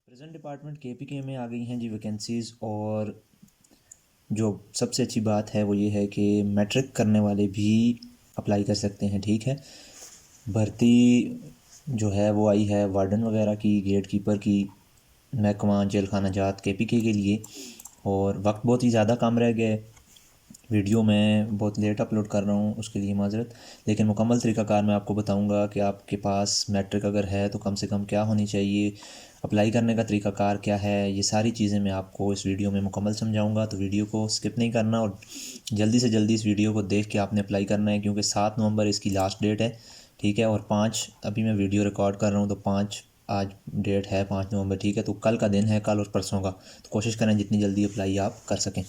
Present department KPK में आ गई हैं जी वैकेंसीज़। और जो सबसे अच्छी बात है वो ये है कि मैट्रिक करने वाले भी अप्लाई कर सकते हैं। ठीक है, भर्ती जो है वो आई है वार्डन वगैरह की, गेट कीपर की, महकमा जेल खाना जात केपीके के लिए। और वक्त बहुत ही ज़्यादा कम रह गया है। वीडियो मैं बहुत लेट अपलोड कर रहा हूँ, उसके लिए माजरत। लेकिन मुकम्मल तरीक़ाकार मैं आपको बताऊँगा कि आपके पास मैट्रिक अगर है तो कम से कम क्या होनी चाहिए, अप्लाई करने का तरीक़ाकार क्या है, ये सारी चीज़ें मैं आपको इस वीडियो में मुकम्मल समझाऊँगा। तो वीडियो को स्किप नहीं करना और जल्दी से जल्दी इस वीडियो को देख के आपने अप्लाई करना है, क्योंकि 7 नवंबर इसकी लास्ट डेट है। ठीक है, और 5 अभी मैं वीडियो रिकॉर्ड कर रहा हूँ तो 5 आज डेट है 5 नवंबर। ठीक है, तो कल का दिन है, कल और परसों का। तो कोशिश करें जितनी जल्दी अप्लाई आप कर सकें।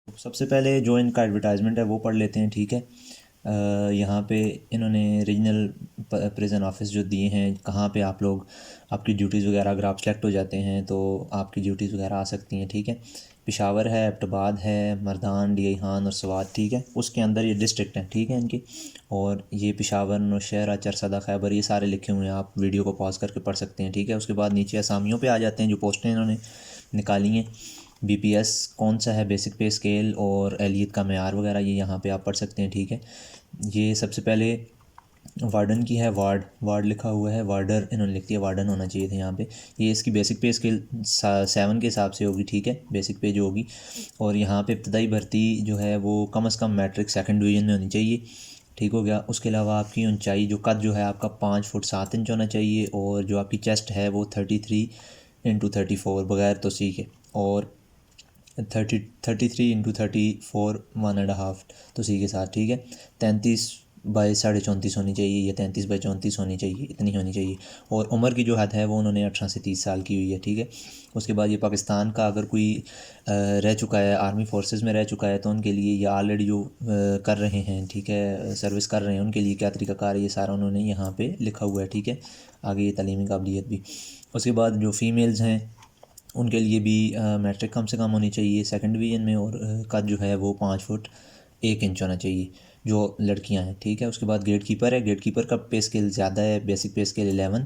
सबसे पहले जो इनका एडवर्टाइजमेंट है वो पढ़ लेते हैं। ठीक है, यहाँ पे इन्होंने रीजनल प्रिजन ऑफिस जो दिए हैं, कहाँ पे आप लोग आपकी ड्यूटीज़ वगैरह अगर आप सेलेक्ट हो जाते हैं तो आपकी ड्यूटीज़ वगैरह आ सकती हैं। ठीक है, पेशावर है, एबटाबाद है, मर्दान, डीहान और स्वात। ठीक है, उसके अंदर ये डिस्ट्रिक्ट हैं। ठीक है इनकी, और ये पेशावर, नौशहरा, चरसदा, खैबर, ये सारे लिखे हुए हैं, आप वीडियो को पॉज करके पढ़ सकते हैं। ठीक है, उसके बाद नीचे असामियों पे आ जाते हैं जो पोस्टें इन्होंने निकाली हैं। बीपीएस कौन सा है, बेसिक पे स्केल और एलियत का मेयार वगैरह, ये यहाँ पे आप पढ़ सकते हैं। ठीक है, ये सबसे पहले वार्डन की है, वार्ड वार्ड लिखा हुआ है, वार्डर इन्होंने लिख दिया, वार्डन होना चाहिए था यहाँ पे। ये इसकी बेसिक पे स्केल 7 के हिसाब से होगी। ठीक है, बेसिक पे जो होगी। और यहाँ पे इब्तदाई भर्ती जो है वो कम से कम मैट्रिक 2nd डिवीज़न में होनी चाहिए। ठीक हो गया। उसके अलावा आपकी ऊंचाई, जो कद जो है आपका 5 फुट 7 इंच होना चाहिए, और जो आपकी चेस्ट है वो 33 × 34 बगैर तोसी के, और 33 × 34 1.5 तो सी के साथ। ठीक है, 33/34.5 होनी चाहिए, या 33/34 होनी चाहिए, इतनी होनी चाहिए। और उम्र की जो हद है वो उन्होंने 18 से 30 साल की हुई है। ठीक है, उसके बाद ये पाकिस्तान का अगर कोई रह चुका है, आर्मी फोर्सेस में रह चुका है, तो उनके लिए या ऑलरेडी जो कर रहे हैं, ठीक है, सर्विस कर रहे हैं, उनके लिए क्या तरीक़ाकार है ये सारा उन्होंने यहाँ पे लिखा हुआ है। ठीक है, आगे ये तालीमी काबिलियत भी। उसके बाद जो फ़ीमेल्स हैं उनके लिए भी मैट्रिक कम से कम होनी चाहिए 2nd डिवीज़न में, और कद जो है वो 5 फुट 1 इंच होना चाहिए जो लड़कियां हैं। ठीक है, उसके बाद गेट कीपर है, गेट कीपर का पे स्केल ज़्यादा है, बेसिक पे स्केल 11।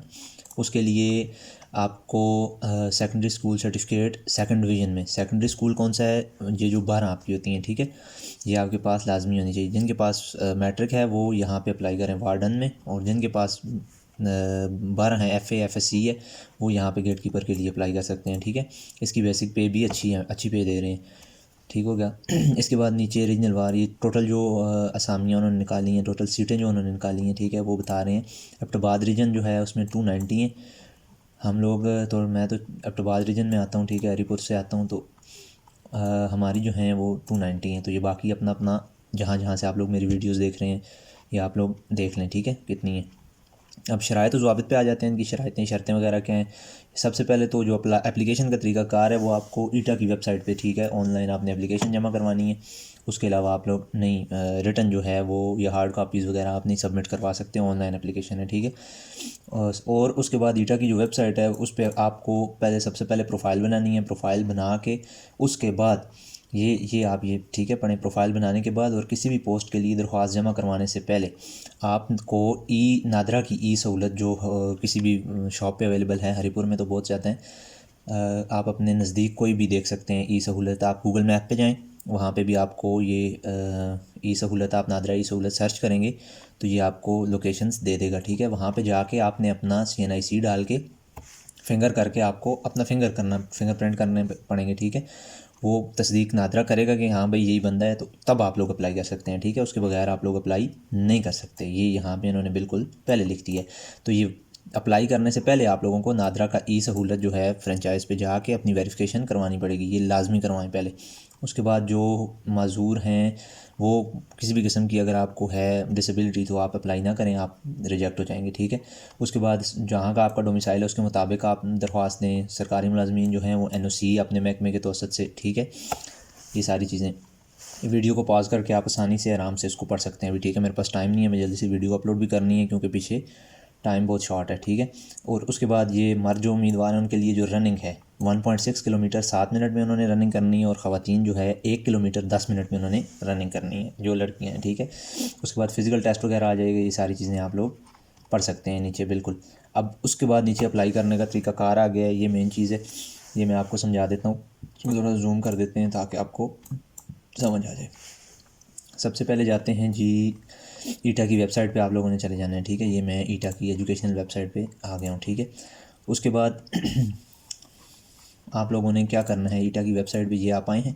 उसके लिए आपको secondary school certificate 2nd division में, सेकेंडरी स्कूल कौन सा है, ये जो 12 आपकी होती हैं। ठीक है, ये आपके पास लाजमी होनी चाहिए। जिनके पास मैट्रिक है वो यहाँ पे अप्लाई करें वार्डन में, और जिनके पास 12 हैं, FA FSC है, वो यहाँ पे गेट कीपर के लिए अप्लाई कर सकते हैं। ठीक है, इसकी बेसिक पे भी अच्छी है, अच्छी पे दे रहे हैं। ठीक हो गया। इसके बाद नीचे रीजनल वार, ये टोटल जो असामियाँ उन्होंने निकाली हैं, टोटल सीटें जो उन्होंने निकाली हैं, ठीक है, वो बता रहे हैं। एबटाबाद रीजन जो है उसमें 290 हैं। हम लोग तो मैं तो एबटाबाद रीजन में आता हूँ। ठीक है, हरीपुर से आता हूँ, तो हमारी जो हैं वो 290 हैं। तो ये बाकी अपना अपना जहाँ जहाँ से आप लोग मेरी वीडियोज़ देख रहे हैं ये आप लोग देख लें। ठीक है, कितनी है। अब शराइत ज़वाबित पे आ जाते हैं, इनकी शराइतें शर्तें वगैरह क्या हैं। सबसे पहले तो जो एप्लीकेशन का तरीकाकार है वो आपको ईटा की वेबसाइट पे, ठीक है, ऑनलाइन आपने एप्लीकेशन जमा करवानी है। उसके अलावा आप लोग नहीं रिटर्न जो है वो या हार्ड कापीज़ वगैरह आप नहीं सबमिट करवा सकते, ऑनलाइन एप्लीकेशन है। ठीक है, और उसके बाद ईटा की जो वेबसाइट है उस पर आपको पहले सबसे पहले प्रोफाइल बनानी है। प्रोफाइल बना के उसके बाद ये आप ये ठीक है पढ़ें। प्रोफाइल बनाने के बाद और किसी भी पोस्ट के लिए दरख्वास्त जमा करवाने से पहले आपको ई नादरा की ई सहूलत जो किसी भी शॉप पे अवेलेबल है, हरीपुर में तो बहुत ज़्यादा है, आप अपने नज़दीक कोई भी देख सकते हैं। ई सहूलत आप गूगल मैप पे जाएं, वहाँ पे भी आपको ये ई सहूलत, आप नादरा ई सहूलत सर्च करेंगे तो ये आपको लोकेशंस दे देगा। ठीक है, वहाँ पे जाके आपने अपना CNIC डाल के फिंगर करके आपको अपना फिंगरप्रिंट करने पड़ेंगे। ठीक है, वो तस्दीक नादरा करेगा कि हाँ भाई यही बंदा है, तो तब आप लोग अप्लाई कर सकते हैं। ठीक है, उसके बगैर आप लोग अप्लाई नहीं कर सकते, ये यहाँ पे इन्होंने बिल्कुल पहले लिख दिया है। तो ये अप्लाई करने से पहले आप लोगों को नादरा का ई सहूलत जो है फ्रेंचाइज पे जाके अपनी वेरिफिकेशन करवानी पड़ेगी, ये लाजमी करवाएं पहले। उसके बाद जो माजूर हैं वो किसी भी किस्म की अगर आपको है डिसेबिलिटी तो आप अप्लाई ना करें, आप रिजेक्ट हो जाएंगे। ठीक है, उसके बाद जहाँ का आपका डोमिसाइल है उसके मुताबिक आप दरख्वास्त दें। सरकारी मुलाजमीन जो हैं वो NOC अपने महकमे के तवसत से, ठीक है, ये सारी चीज़ें। वीडियो को पॉज करके आप आसानी से आराम से इसको पढ़ सकते हैं भी। ठीक है, मेरे पास टाइम नहीं है, मैं जल्दी से वीडियो अपलोड भी करनी है क्योंकि पीछे टाइम बहुत शॉर्ट है। ठीक है, और उसके बाद ये मर्द जो उम्मीदवार हैं उनके लिए जो रनिंग है 1.6 किलोमीटर 7 मिनट में उन्होंने रनिंग करनी है, और ख़वातीन जो है 1 किलोमीटर 10 मिनट में उन्होंने रनिंग करनी है, जो लड़कियां हैं। ठीक है, उसके बाद फिज़िकल टेस्ट वगैरह आ जाएगा, ये सारी चीज़ें आप लोग पढ़ सकते हैं नीचे बिल्कुल। अब उसके बाद नीचे अप्लाई करने का तरीकाकार आ गया है, ये मेन चीज़ है, ये मैं आपको समझा देता हूँ। थोड़ा जूम कर देते हैं ताकि आपको समझ आ जाए। सबसे पहले जाते हैं जी ईटा की वेबसाइट पे आप लोगों ने चले जाना है, ठीक है। ये मैं ईटा की एजुकेशनल वेबसाइट पे आ गया हूँ, ठीक है। उसके बाद आप लोगों ने क्या करना है, ईटा की वेबसाइट पे ये आप आए हैं,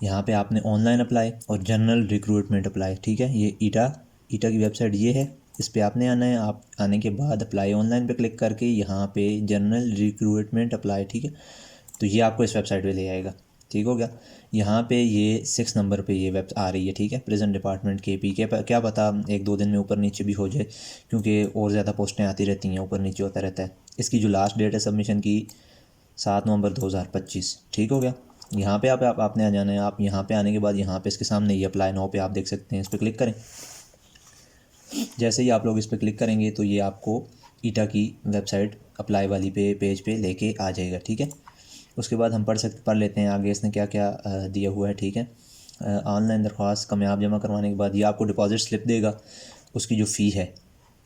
यहाँ पे आपने ऑनलाइन अप्लाई और जनरल रिक्रूटमेंट अप्लाई, ठीक है। ये ईटा की वेबसाइट ये है, इस पर आपने आना है। आप आने के बाद अप्लाई ऑनलाइन पे क्लिक करके यहाँ पे जनरल रिक्रूटमेंट अप्लाई, ठीक है, तो ये आपको इस वेबसाइट पे ले आएगा, ठीक हो गया। यहाँ पे ये 6 नंबर पे ये वेब आ रही है, ठीक है, प्रेजेंट डिपार्टमेंट KP के, क्या पता 1-2 दिन में ऊपर नीचे भी हो जाए, क्योंकि और ज़्यादा पोस्टें आती रहती हैं, ऊपर नीचे होता रहता है। इसकी जो लास्ट डेट है सबमिशन की 7 नवंबर 2025, ठीक हो गया। यहाँ पे आपने आ जाना है। आप यहाँ पे आने के बाद यहाँ पे इसके सामने ये अप्लाई नाउ पे आप देख सकते हैं, इस पर क्लिक करें। जैसे ही आप लोग इस पर क्लिक करेंगे तो ये आपको ईटा की वेबसाइट अप्लाई वाली पेज पे लेके आ जाएगा, ठीक है। उसके बाद हम पढ़ लेते हैं आगे इसने क्या क्या दिया हुआ है, ठीक है। ऑनलाइन दरख्वास्त कामयाब जमा करवाने के बाद ये आपको डिपॉजिट स्लिप देगा, उसकी जो फ़ी है,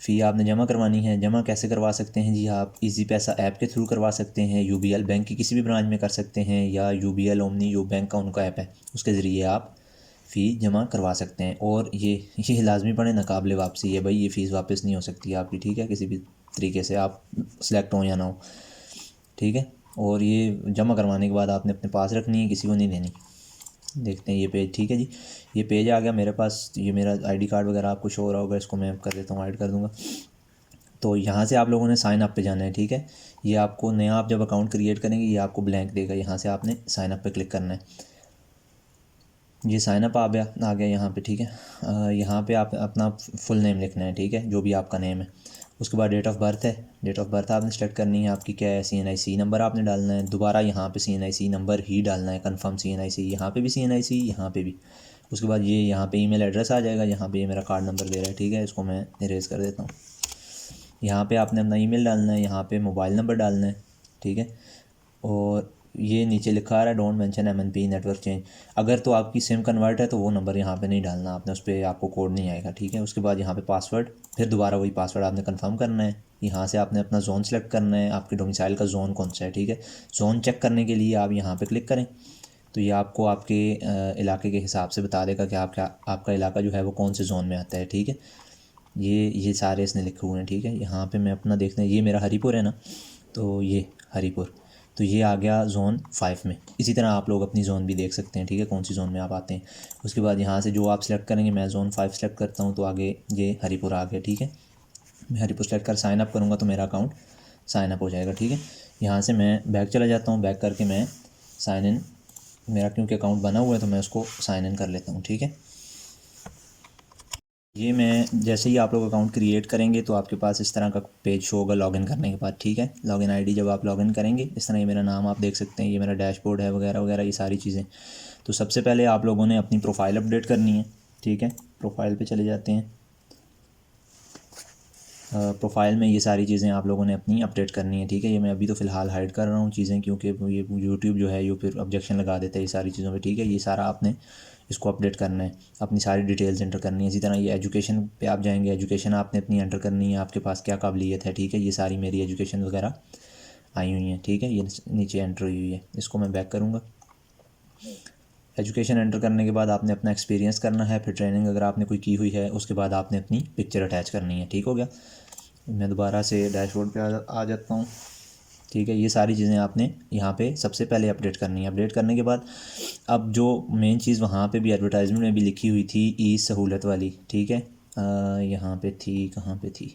फ़ी आपने जमा करवानी है। जमा कैसे करवा सकते हैं जी, आप इजी पैसा ऐप के थ्रू करवा सकते हैं, UBL बैंक की किसी भी ब्रांच में कर सकते हैं, या UBL ओमनी जो बैंक का उनका ऐप है उसके ज़रिए आप फ़ी जमा करवा सकते हैं। और ये लाजमी पड़े नाकाबिले वापसी है भाई, ये फ़ीस वापस नहीं हो सकती आपकी, ठीक है, किसी भी तरीके से आप सेलेक्ट हो या ना हो, ठीक है। और ये जमा करवाने के बाद आपने अपने पास रखनी है, किसी को नहीं देनी। देखते हैं ये पेज, ठीक है जी, ये पेज आ गया मेरे पास। ये मेरा ID कार्ड वगैरह आपको शो हो रहा होगा, इसको मैं कर देता हूँ, ऐड कर दूँगा। तो यहाँ से आप लोगों ने साइन अप पे जाना है, ठीक है। ये आपको नया, आप जब अकाउंट क्रिएट करेंगे ये आपको ब्लैंक देगा, यहाँ से आपने साइन अप पे क्लिक करना है। ये साइन अप आ गया यहाँ पे, ठीक है। यहाँ पे आप अपना फुल नेम लिखना है, ठीक है, जो भी आपका नेम है। उसके बाद डेट ऑफ बर्थ है, डेट ऑफ बर्थ आपने सेलेक्ट करनी है आपकी, क्या है, CNIC नंबर आपने डालना है। दोबारा यहाँ पे CNIC नंबर ही डालना है, कंफर्म CNIC, यहाँ पे भी CNIC, यहाँ पे भी। उसके बाद ये यहाँ पे ईमेल एड्रेस आ जाएगा, यहाँ पे ये मेरा कार्ड नंबर दे रहा है, ठीक है, इसको मैं इरेज कर देता हूँ। यहाँ पे आपने अपना ईमेल डालना है, यहाँ पे मोबाइल नंबर डालना है, ठीक है। और ये नीचे लिखा आ रहा है don't mention MNP network change, अगर तो आपकी सिम कन्वर्ट है तो वो नंबर यहाँ पे नहीं डालना आपने, उस पर आपको कोड नहीं आएगा, ठीक है। उसके बाद यहाँ पे पासवर्ड, फिर दोबारा वही पासवर्ड आपने कंफर्म करना है। यहाँ से आपने अपना जोन सेलेक्ट करना है, आपके डोमिसाइल का जोन कौन सा है, ठीक है। जोन चेक करने के लिए आप यहाँ पे क्लिक करें, तो ये आपको आपके इलाके के हिसाब से बता देगा कि आपका इलाका जो है वो कौन से जोन में आता है, ठीक है। ये सारे इसने लिखे हुए हैं, ठीक है। यहाँ पे मैं अपना देखते हैं, ये मेरा हरीपुर है ना, तो ये हरीपुर, तो ये आ गया जोन 5 में। इसी तरह आप लोग अपनी जोन भी देख सकते हैं, ठीक है, कौन सी जोन में आप आते हैं। उसके बाद यहाँ से जो आप सेलेक्ट करेंगे, मैं जोन 5 सेलेक्ट करता हूँ, तो आगे ये हरीपुर आ गया, ठीक है। मैं हरीपुर सेलेक्ट कर साइन अप करूँगा तो मेरा अकाउंट साइन अप हो जाएगा, ठीक है। यहाँ से मैं बैक चला जाता हूँ, बैक करके मैं साइन इन, मेरा क्योंकि अकाउंट बना हुआ है तो मैं उसको साइन इन कर लेता हूँ, ठीक है। ये मैं जैसे ही आप लोग अकाउंट क्रिएट करेंगे तो आपके पास इस तरह का पेज शो होगा लॉगिन करने के बाद, ठीक है। लॉगिन ID जब आप लॉगिन करेंगे, इस तरह ये मेरा नाम आप देख सकते हैं, ये मेरा डैशबोर्ड है वगैरह वगैरह, ये सारी चीज़ें। तो सबसे पहले आप लोगों ने अपनी प्रोफाइल अपडेट करनी है, ठीक है। प्रोफाइल पे चले जाते हैं। प्रोफाइल में ये सारी चीज़ें आप लोगों ने अपनी अपडेट करनी है, ठीक है। ये मैं अभी तो फ़िलहाल हाइड कर रहा हूँ चीज़ें, क्योंकि ये यूट्यूब जो है ये फिर ऑब्जेक्शन लगा देता है ये सारी चीज़ों पे, ठीक है। ये सारा आपने इसको अपडेट करना है, अपनी सारी डिटेल्स एंटर करनी है। इसी तरह ये एजुकेशन पे आप जाएंगे, एजुकेशन आपने अपनी एंटर करनी है, आपके पास क्या काबिलियत है, ठीक है। ये सारी मेरी एजुकेशन वगैरह आई हुई हैं, ठीक है, ये नीचे एंटर हुई है। इसको मैं बैक करूँगा। एजुकेशन एंटर करने के बाद आपने अपना एक्सपीरियंस करना है, फिर ट्रेनिंग अगर आपने कोई की हुई है, उसके बाद आपने अपनी पिक्चर अटैच करनी है, ठीक हो गया। मैं दोबारा से डैशबोर्ड पे आ जाता हूँ, ठीक है। ये सारी चीज़ें आपने यहाँ पे सबसे पहले अपडेट करनी है। अपडेट करने के बाद अब जो मेन चीज़ वहाँ पे भी एडवर्टाइजमेंट में भी लिखी हुई थी, ई सहूलत वाली, ठीक है, यहाँ पे थी, कहाँ पे थी,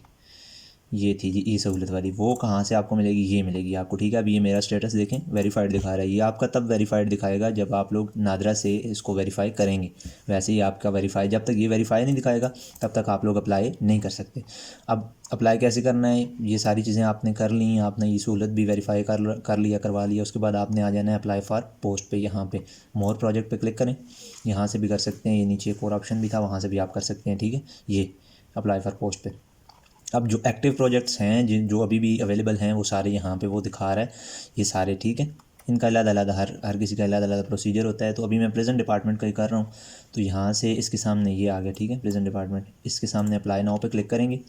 ये थी जी ई सहूलत वाली, वो कहाँ से आपको मिलेगी, ये मिलेगी आपको, ठीक है। अभी ये मेरा स्टेटस देखें, वेरीफाइड दिखा रहा है, ये आपका तब वेरीफाइड दिखाएगा जब आप लोग नादरा से इसको वेरीफाई करेंगे। वैसे ही आपका वेरीफाई, जब तक ये वेरीफाई नहीं दिखाएगा तब तक आप लोग अप्लाई नहीं कर सकते। अब अप्लाई कैसे करना है, ये सारी चीज़ें आपने कर ली, आपने ये सहूलत भी वेरीफाई कर लिया, करवा लिया। उसके बाद आपने आ जाना है अप्लाई फॉर पोस्ट पे, यहाँ पे मोर प्रोजेक्ट पे क्लिक करें, यहाँ से भी कर सकते हैं, ये नीचे एक और ऑप्शन भी था, वहाँ से भी आप कर सकते हैं, ठीक है। ये अप्लाई फॉर पोस्ट पे अब जो एक्टिव प्रोजेक्ट्स हैं जो अभी भी अवेलेबल हैं वो सारे यहाँ पे वो दिखा रहा है, ये सारे, ठीक है। इनका अलग हर किसी का अलग प्रोसीजर होता है। तो अभी मैं प्रेजेंट डिपार्टमेंट का ही कर रहा हूँ, तो यहाँ से इसके सामने ये आ गया, ठीक है, प्रेजेंट डिपार्टमेंट। इसके सामने अप्लाई नाउ पे क्लिक करेंगे,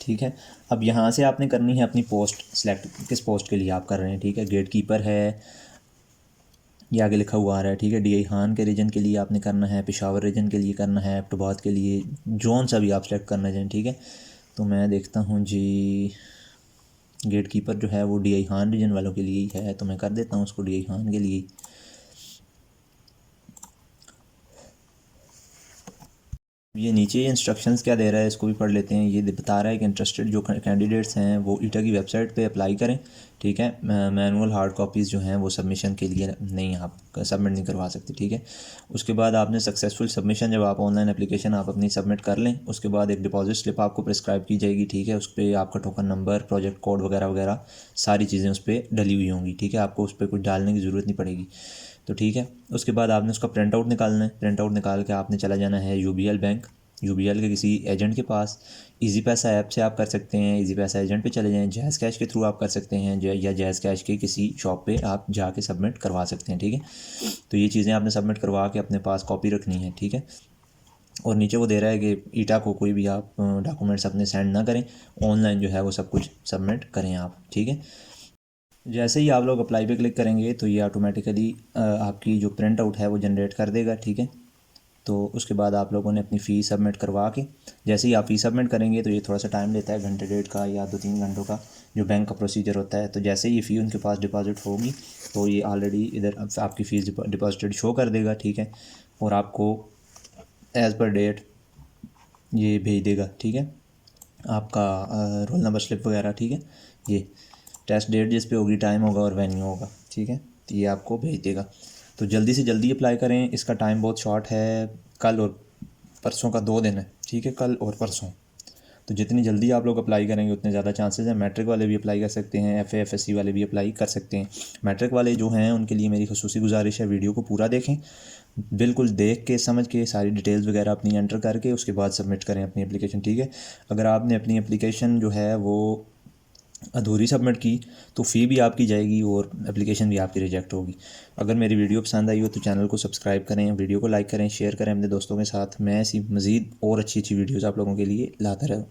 ठीक है। अब यहाँ से आपने करनी है अपनी पोस्ट सेलेक्ट, किस पोस्ट के लिए आप कर रहे हैं, ठीक है। गेट कीपर है, ये आगे लिखा हुआ आ रहा है, ठीक है। DI खान के रीजन के लिए आपने करना है, पेशावर रीजन के लिए करना है, एबटाबाद के लिए, जोन सा भी आप सेलेक्ट करना चाहें, ठीक है। तो मैं देखता हूँ जी, गेट कीपर जो है वो DI खान रीजन वालों के लिए ही है, तो मैं कर देता हूँ उसको DI खान के लिए। ये नीचे इंस्ट्रक्शंस क्या दे रहा है इसको भी पढ़ लेते हैं। ये बता रहा है कि इंटरेस्टेड जो कैंडिडेट्स हैं वो ईटा की वेबसाइट पे अप्लाई करें, ठीक है। मैनुअल हार्ड कॉपीज़ जो हैं वो सबमिशन के लिए नहीं, आप सबमिट नहीं करवा सकते, ठीक है। उसके बाद आपने सक्सेसफुल सबमिशन, जब आप ऑनलाइन एप्लीकेशन आप अपनी सबमिट कर लें, उसके बाद एक डिपॉजिट स्लिप आपको प्रिस्क्राइब की जाएगी, ठीक है। उस पर आपका टोकन नंबर, प्रोजेक्ट कोड वगैरह वगैरह सारी चीज़ें उस पर डली हुई होंगी, ठीक है। आपको उस पर कुछ डालने की ज़रूरत नहीं पड़ेगी, तो ठीक है। उसके बाद आपने उसका प्रिंट आउट निकालना है। प्रिंट आउट निकाल के आपने चला जाना है UBL बैंक, UBL के किसी एजेंट के पास। इजी पैसा ऐप से आप कर सकते हैं, इजी पैसा एजेंट पे चले जाएं, जैज़ कैश के थ्रू आप कर सकते हैं, या जैज़ कैश के किसी शॉप पे आप जाके सबमिट करवा सकते हैं, ठीक है। तो ये चीज़ें आपने सबमिट करवा के अपने पास कॉपी रखनी है, ठीक है। और नीचे वो दे रहा है कि ईटा को कोई भी आप डॉक्यूमेंट्स अपने सेंड ना करें, ऑनलाइन जो है वो सब कुछ सबमिट करें आप, ठीक है। जैसे ही आप लोग अप्लाई पे क्लिक करेंगे तो ये ऑटोमेटिकली आपकी जो प्रिंट आउट है वो जनरेट कर देगा, ठीक है। तो उसके बाद आप लोगों ने अपनी फ़ी सबमिट करवा के, जैसे ही आप फ़ी सबमिट करेंगे तो ये थोड़ा सा टाइम लेता है, घंटे डेढ़ का या 2-3 घंटों का जो बैंक का प्रोसीजर होता है। तो जैसे ही फ़ी उनके पास डिपॉजिट होगी तो ये ऑलरेडी इधर आपकी फ़ीस डिपॉजिटेड शो कर देगा, ठीक है। और आपको एज़ पर डेट ये भेज देगा, ठीक है, आपका रोल नंबर स्लिप वगैरह, ठीक है। ये टेस्ट डेट जिस पे होगी, टाइम होगा और वेन्यू होगा, ठीक है। तो ये आपको भेज देगा। तो जल्दी से जल्दी अप्लाई करें, इसका टाइम बहुत शॉर्ट है, कल और परसों का 2 दिन है, ठीक है, कल और परसों। तो जितनी जल्दी आप लोग अप्लाई करेंगे उतने ज़्यादा चांसेस हैं। मैट्रिक वाले भी अप्लाई कर सकते हैं, FA FSC वाले भी अप्लाई कर सकते हैं। मैट्रिक वाले जो हैं उनके लिए मेरी खसूसी गुजारिश है, वीडियो को पूरा देखें, बिल्कुल देख के समझ के सारी डिटेल्स वगैरह अपनी एंटर करके उसके बाद सबमिट करें अपनी एप्लीकेशन, ठीक है। अगर आपने अपनी एप्लीकेशन जो है वो अधूरी सबमिट की तो फ़ी भी आपकी जाएगी और एप्लीकेशन भी आपकी रिजेक्ट होगी। अगर मेरी वीडियो पसंद आई हो तो चैनल को सब्सक्राइब करें, वीडियो को लाइक करें, शेयर करें अपने दोस्तों के साथ। मैं ऐसी मज़ीद और अच्छी वीडियोज़ आप लोगों के लिए लाता रहूँ।